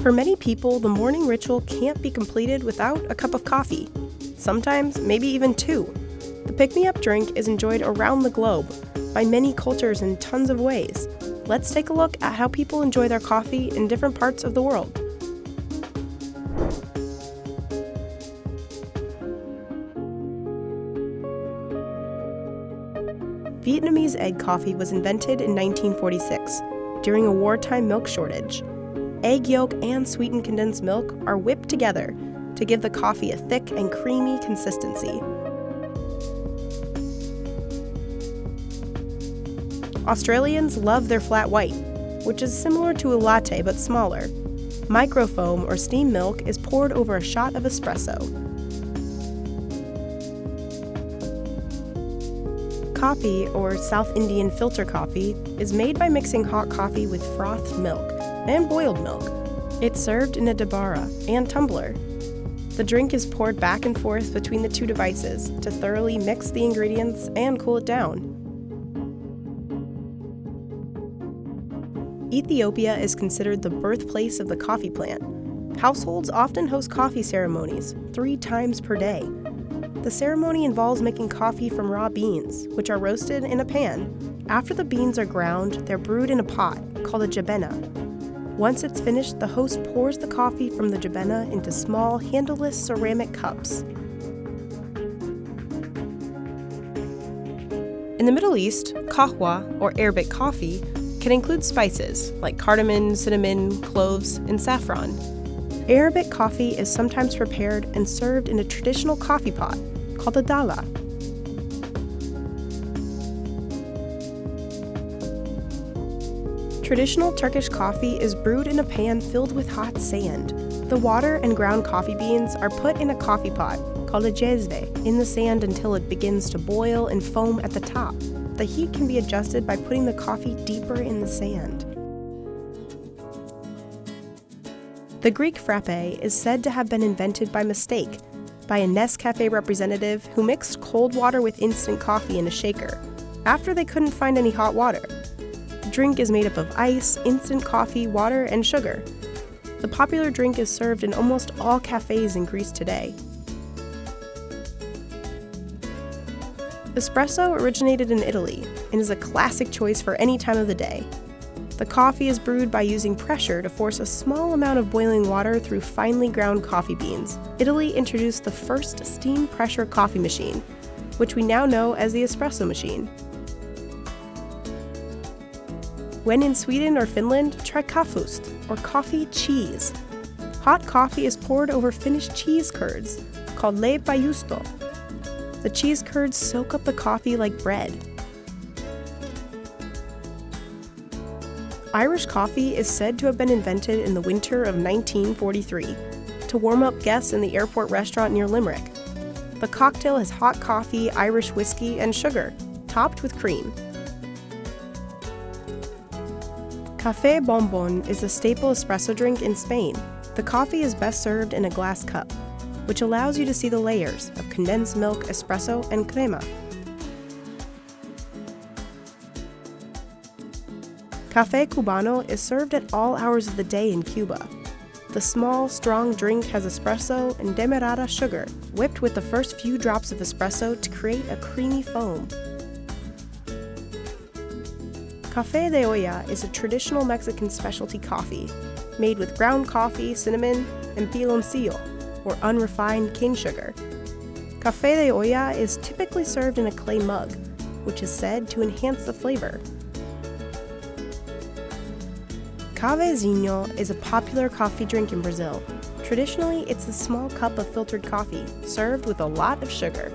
For many people, the morning ritual can't be completed without a cup of coffee. Sometimes, maybe even two. The pick-me-up drink is enjoyed around the globe, by many cultures in tons of ways. Let's take a look at how people enjoy their coffee in different parts of the world. Vietnamese egg coffee was invented in 1946, during a wartime milk shortage. Egg yolk and sweetened condensed milk are whipped together to give the coffee a thick and creamy consistency. Australians love their flat white, which is similar to a latte but smaller. Microfoam or steam milk is poured over a shot of espresso. Coffee, or South Indian filter coffee, is made by mixing hot coffee with frothed milk and boiled milk. It's served in a dabara and tumbler. The drink is poured back and forth between the two devices to thoroughly mix the ingredients and cool it down. Ethiopia is considered the birthplace of the coffee plant. Households often host coffee ceremonies 3 times per day. The ceremony involves making coffee from raw beans, which are roasted in a pan. After the beans are ground, they're brewed in a pot, called a jabena. Once it's finished, the host pours the coffee from the jabena into small, handleless ceramic cups. In the Middle East, kahwa, or Arabic coffee, can include spices like cardamom, cinnamon, cloves, and saffron. Arabic coffee is sometimes prepared and served in a traditional coffee pot called a dala. Traditional Turkish coffee is brewed in a pan filled with hot sand. The water and ground coffee beans are put in a coffee pot called a cezve in the sand until it begins to boil and foam at the top. The heat can be adjusted by putting the coffee deeper in the sand. The Greek frappe is said to have been invented by mistake by a Nescafe representative who mixed cold water with instant coffee in a shaker after they couldn't find any hot water. The drink is made up of ice, instant coffee, water, and sugar. The popular drink is served in almost all cafes in Greece today. Espresso originated in Italy and is a classic choice for any time of the day. The coffee is brewed by using pressure to force a small amount of boiling water through finely ground coffee beans. Italy introduced the first steam pressure coffee machine, which we now know as the espresso machine. When in Sweden or Finland, try kaffust, or coffee cheese. Hot coffee is poured over finished cheese curds, called leipä-juusto. The cheese curds soak up the coffee like bread. Irish coffee is said to have been invented in the winter of 1943 to warm up guests in the airport restaurant near Limerick. The cocktail has hot coffee, Irish whiskey, and sugar, topped with cream. Café Bombón is a staple espresso drink in Spain. The coffee is best served in a glass cup, which allows you to see the layers of condensed milk, espresso, and crema. Café Cubano is served at all hours of the day in Cuba. The small, strong drink has espresso and demerara sugar, whipped with the first few drops of espresso to create a creamy foam. Café de olla is a traditional Mexican specialty coffee, made with ground coffee, cinnamon, and piloncillo, or unrefined cane sugar. Café de olla is typically served in a clay mug, which is said to enhance the flavor. Cafezinho is a popular coffee drink in Brazil. Traditionally, it's a small cup of filtered coffee, served with a lot of sugar.